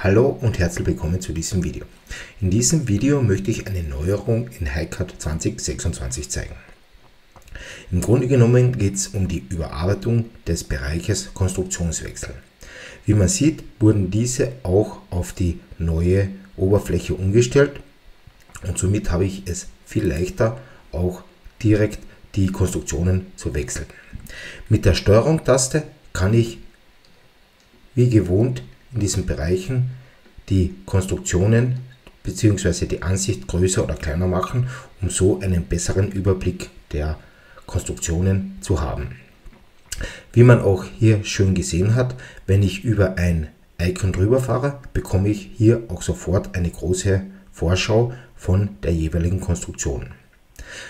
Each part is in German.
Hallo und herzlich willkommen zu diesem Video. In diesem Video möchte ich eine Neuerung in HiCAD 2026 zeigen. Im Grunde genommen geht es um die Überarbeitung des Bereiches Konstruktionswechsel. Wie man sieht, wurden diese auch auf die neue Oberfläche umgestellt und somit habe ich es viel leichter, auch direkt die Konstruktionen zu wechseln. Mit der Steuerung-Taste kann ich wie gewohnt in diesen Bereichen die Konstruktionen bzw. die Ansicht größer oder kleiner machen, um so einen besseren Überblick der Konstruktionen zu haben. Wie man auch hier schön gesehen hat, wenn ich über ein Icon drüber fahre, bekomme ich hier auch sofort eine große Vorschau von der jeweiligen Konstruktion.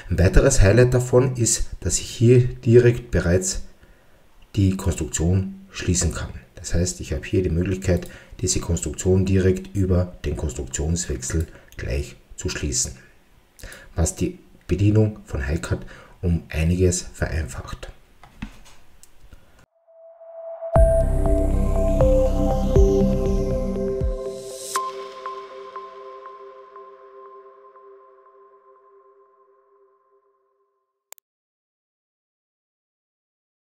Ein weiteres Highlight davon ist, dass ich hier direkt bereits die Konstruktion schließen kann. Das heißt, ich habe hier die Möglichkeit, diese Konstruktion direkt über den Konstruktionswechsel gleich zu schließen, was die Bedienung von HiCAD um einiges vereinfacht.